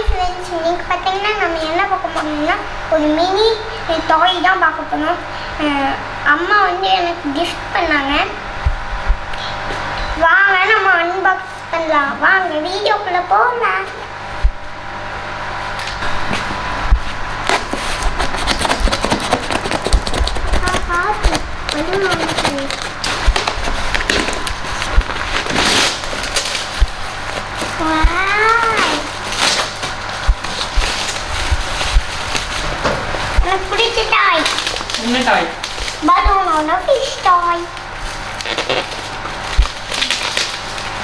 Friends, இன்னைக்கு பார்த்தீங்கன்னா நம்ம என்ன பார்க்க போறோம்னா ஒரு மினி டாய் தான் பார்க்க போறோம். அம்மா வந்து எனக்கு கிஃப்ட் பண்ணாங்க. வாங்க நம்ம அன்பாக்ஸ் பண்ணலாம். வாங்க வீடியோக்குள்ள போகலாம். எனக்கு பிடிச்ச டாய். என்ன டாய்? பலூனோட ஃபிஷ் டாய்.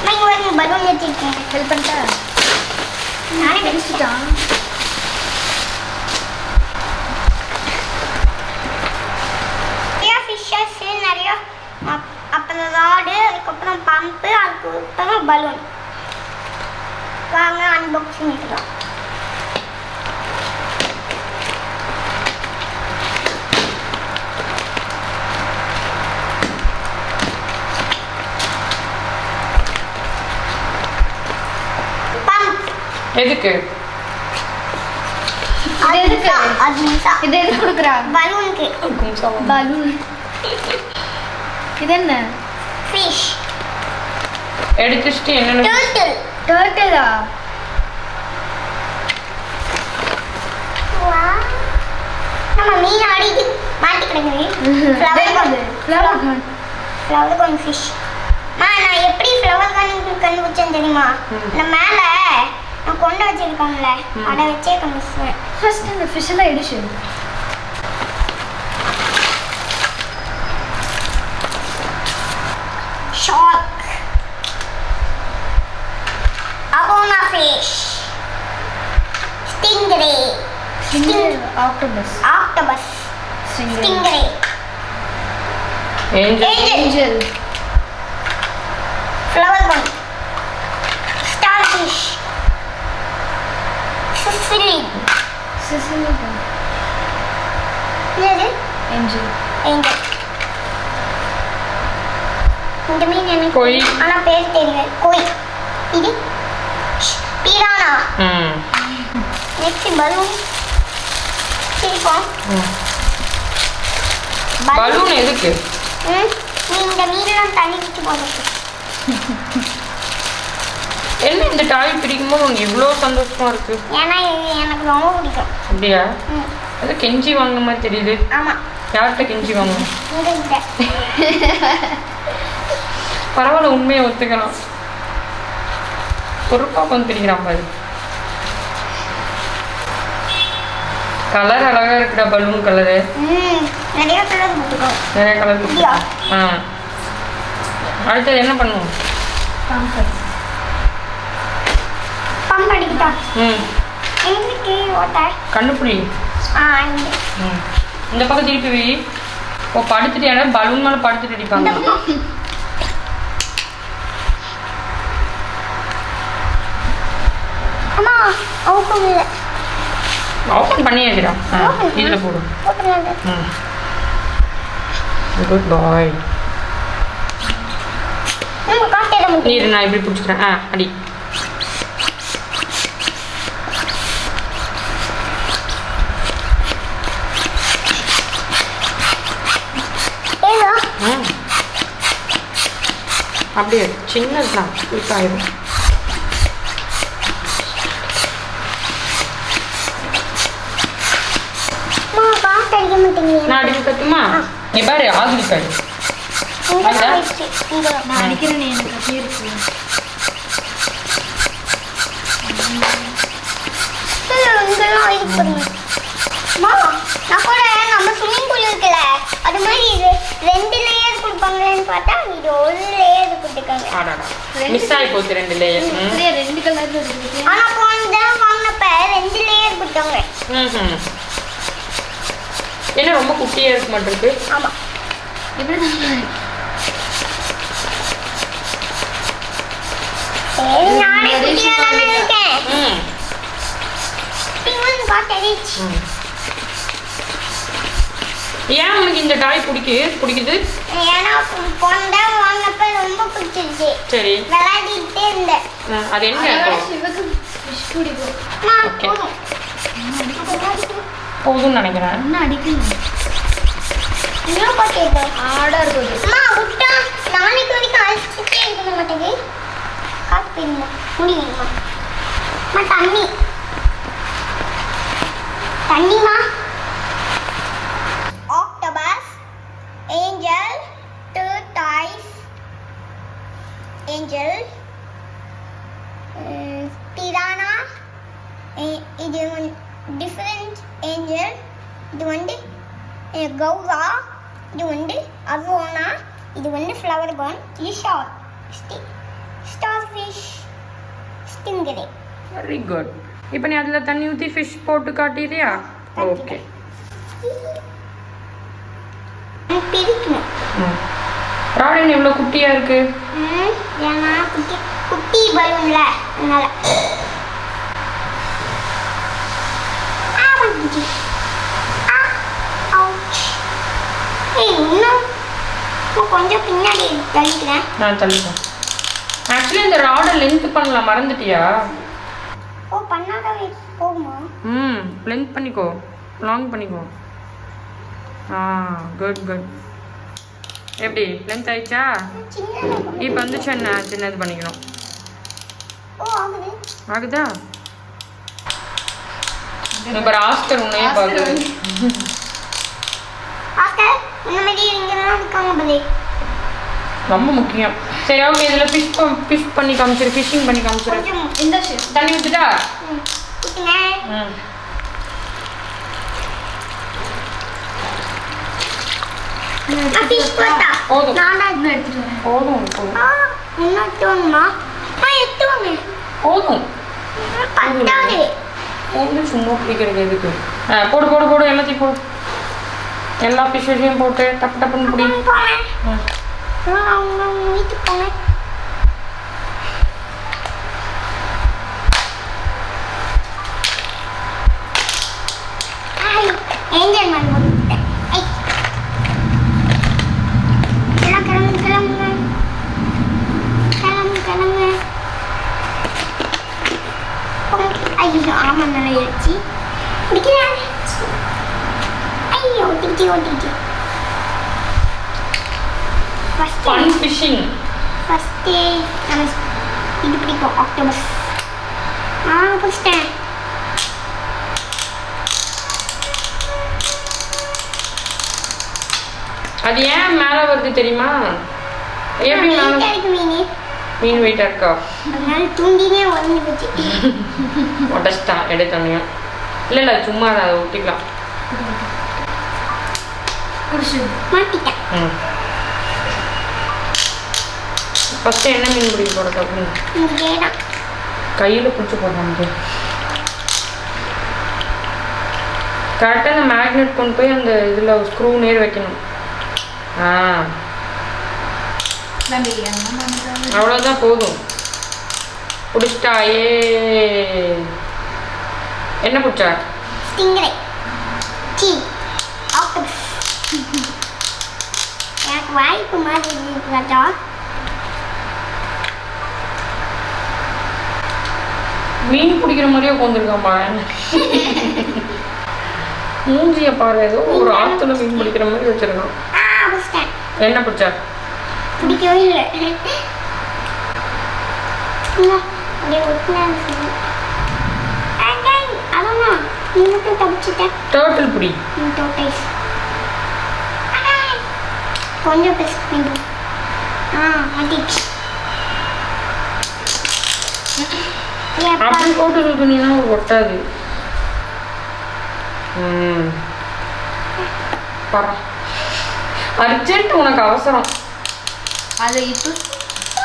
நான் ஒரு பலூன் வச்சிருக்கேன். ஹெல்ப் பண்ணிட்டா? நானே வச்சுட்டான். நிறைய ஃபிஷ்ஷஸ், நிறைய அப்புறம் ராடு, அதுக்கப்புறம் பம்பு, அதுக்கப்புறம் பலூன். வாங்க அன்பாக்சிங் பண்ணிக்கலாம். எதுக்கு? அது எதுக்கு? இது எதுக்கு கொடுக்குறா? பலூனுக்கு. பலூன். இது என்ன? ஃபிஷ். எடுத்துட்டு என்னன்னு? டர்ட்டில். டர்ட்டிலா? வாவ். நம்ம மீன் ஆடிட்டு மாட்டி கிடக்குது. Flower corn fish. நான் எப்படி ஃப்ளவர் கார்ன் கண்டுபிடிச்சேன் தெரியுமா? இந்த மேல நான் கொண்டு வச்சிருக்கோம்ல, அதை வச்சே கண்டுபிடிச்சேன். ஃபர்ஸ்ட் இந்த ஃபிஷ் எல்லாம் எடிஷன். ஷார்க். அகோனா fish. Stingray. Octopus. Octopus. Stingray. Angel. Flowerhorn. Starfish. சிசிலி. என்னது? ஏஞ்சல். ஏஞ்சல். இந்த மீன் எனக்கு கோய். ஆனா பேர் தெரியல. கோய். இது piranha. Next balloon. Silicone. Balloon எதுக்கு? நீ இந்த மீனெல்லாம் தண்ணி வச்சு போடுறது. என்ன இந்த டாய் பிடிக்கும்போது உனக்கு இவ்வளோ சந்தோஷமா இருக்கு? ஏன்னா இது எனக்கு ரொம்ப பிடிக்கும். அப்படியா? அது கெஞ்சி வாங்கின மாதிரி தெரியுது. ஆமா. யார்கிட்ட கெஞ்சி வாங்கணும்? உங்ககிட்ட. பரவாயில்ல, உண்மையை ஒத்துக்கலாம். பொறுப்பா வந்து பிடிக்கிறான் பாரு. கலர் அழகா இருக்குடா, பலூன் கலரு. நிறைய கலர் போட்டுக்கோம். நிறைய கலர் போட்டு. அடுத்தது என்ன பண்ணுவோம்? பம்ப் அடிக்கிட்டா. எங்களுக்கு ஓட்ட கண்டுபிடி. இந்த பக்கம் திருப்பி வை. ஓ, படுத்துட்டியா? பலூன் மேலே படுத்துட்டு அடிப்பாங்க. அம்மா ஓப்பன் இல்லை. ஓப்பன் பண்ணியாச்சுடா. இதில் போடு. குட் பாய். நீர் நான் இப்படி பிடிச்சிக்கிறேன். அடி. அப்படியே சின்னதுதான், குயிக்காயிரும். நான் அடிக்க கட்டுமா? நீ பாரு, ஆகுது பாரு. நான் அடிக்கிறேன். எனக்கு அப்படியே இருக்கு. நான் கூட நம்ம ஸ்விம்மிங் பூல் இருக்குல்ல, அது மாதிரி இது 2 லேயர் கொடுப்பாங்கன்னு பார்த்தா இது 1 லேயர் கொடுத்துருக்காங்க. மிஸ் ஆகி போச்சு 2 லேயர். 2 கலர்ல இருக்கு. ஆனா போன வாங்கினப்ப 2 லேயர் கொடுத்தாங்க. என்ன ரொம்ப குட்டியா இருக்க மாட்டிருக்கு? ஆமா. இப்படிதான். நானே குட்டியா தானே இருக்கேன். ஏன் உனக்கு இந்த டாய் பிடிக்குது? ஏன்னா போன தடவை வாங்கினப்ப ரொம்ப பிடிச்சிருச்சு. சரி, விளையாடிட்டே இருந்தேன். அது என்ன? ஃபிஷ் பிடிக்கும். அம்மா Okay. போதும் போதும்னு நினைக்கிறேன். இன்னும் அடிக்கணும். இன்னும் போட்டேங்க ஆடா இருக்குது. அம்மா விட்டா நாளைக்கு வரைக்கும் அழைச்சிட்டே இருக்க மாட்டேங்குது காசு போயிருங்க முடியுமா அம்மா தண்ணிமா ஆக்டோபஸ் ஏஞ்சல் டர்டாய்ஸ் ஏஞ்சல் பிரானா இது டிஃப்ரெண்ட் ஏஞ்சல் இது வந்து கௌரா இது வந்து அரோனா இது வந்து ஃப்ளவர் கான் இது ஸ்டார் ஃபிஷ் ஸ்டிங்கரே வெரி குட். இப்போ நீ அதில் தண்ணி ஊற்றி ஃபிஷ் போட்டு காட்டிடுறியா? ஓகே. பிரிக்கணும் ராடன் எவ்வளோ குட்டியாக இருக்கு. ஏன்னா குட்டி பலூன்ல அதனால இன்னும் கொஞ்சம் பின்னாடி தள்ளிக்கிறேன். நான் தள்ளிப்பேன். ஆக்சுவலி இந்த ராடை லென்த் பண்ணலாம், மறந்துட்டியா? ஓ பண்ணாதவே போகுமா? லென்த் பண்ணிக்கோ, லாங் பண்ணிக்கோ. Good good. எப்படி லென்த் ஆயிடுச்சா? இப்போ வந்து சின்னது பண்ணிக்கணும். ஓ ஆகுது. ஆகுதா? இப்போ ஆஸ்கர் உன்னையே பார்க்குது. ஆஸ்கர் இந்த மாதிரி இங்கெல்லாம் இருக்காங்க பலே. ரொம்ப முக்கியம். சரி ஓகே, இதில் ஃபிஷ் பண்ணி காமிச்சிரு, ஃபிஷ்ஷிங் பண்ணி காமிச்சிரு. இந்த தண்ணி ஊற்றிட்டா? ஊற்றுங்க. ஃபிஷ் போட்டா போதும் நான் தான் இன்னும் எடுத்துட்டு வரேன். போதும் போதும் இன்னும் தோணுமா? எடுத்துவாங்க போதும் பத்தாது. போதும். சும்மா பிடிக்கிறது எதுக்கு? போடு போடு போடு, எல்லாத்தையும் போடு. எல்லா ஃபிஷ்ஷையும் போட்டு டப்பு டப்புன்னு பிடி. போங்க அவங்க வீட்டுக்கு போங்க. ஏஞ்சல் மாதிரி போட்டுட்டேன். எல்லாம் கிளம்பு கிளம்புங்க கிளம்பு கிளம்பு. ஐயோ ஆமாம் நல்லா எழுச்சி பிடிக்கிறேன். ஐயோ ஓட்டிக்கிச்சு. Fun fishing. ஃபஸ்ட்டு நம்ம இது பிடிக்கும் ஆக்டோபஸ். பிடிச்சிட்டேன். அது ஏன் மேலே வருது தெரியுமா? எப்படி மேலே? இருக்கு மீன் வெயிட்டாக இருக்கா? அதனால தூண்டினே உடஞ்சி போச்சு. உடச்சிட்டான் எடுத்தோன்னையும். இல்லை சும்மா அதை ஒட்டிக்கலாம். மாட்டிட்டேன். ஃபஸ்ட்டு என்ன மீன் பிடிக்க போகிறது அப்படின்னு இங்கே தான் கையில் பிடிச்சி போடுறாங்க. கரெக்டாக அந்த மேக்னெட் கொண்டு போய் அந்த இதில் ஸ்க்ரூ நேர் வைக்கணும். அவ்வளோதான், போதும். பிடிச்சிட்டா? என்ன பிடிச்சா? ஸ்டிங்கரே. சீ ஆக்டோபஸ். எனக்கு வாய்ப்பு மாதிரி இருக்குதா? மீன் பிடிக்கிற மாதிரியே உட்காந்துருக்காம்மா. மூஞ்சியை பாரு, ஏதோ ஒரு ஆற்றுல மீன் பிடிக்கிற மாதிரி வச்சிருக்கான். பிடிச்சிட்டேன். என்ன பிடிச்சா? பிடிக்கவே இல்லை. அப்படியே ஒட்டினேன். அதான் நீ மட்டும் தப்பிச்சிட்டேன். டர்ட்டில் பிடி. டோட்டைஸ் கொஞ்சம் பெருசு பண்ணி. மாட்டிச்சு. அப்படி போட்டு சுற்றினா ஒட்டாது. பரா அர்ஜென்ட், உனக்கு அவசரம். அதை இப்போ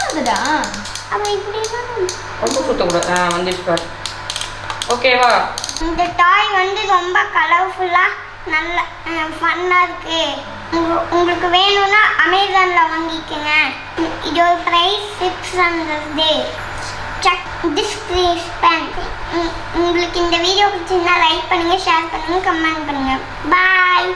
அதுடா அவன் இப்படி ரொம்ப சுற்றக்கூடாது. வந்துச்சு பாரு. ஓகேவா? இந்த டாய் வந்து ரொம்ப கலர்ஃபுல்லாக நல்ல ஃபன்னாக இருக்கு. உங்களுக்கு வேணும்னா அமேசானில் வாங்கிக்கோங்க. இதோட ப்ரைஸ் 600. Check description. உங்களுக்கு இந்த வீடியோ பிடிச்சிருந்தா லைக் பண்ணுங்கள், ஷேர் பண்ணுங்கள், கமெண்ட் பண்ணுங்கள். பாய்.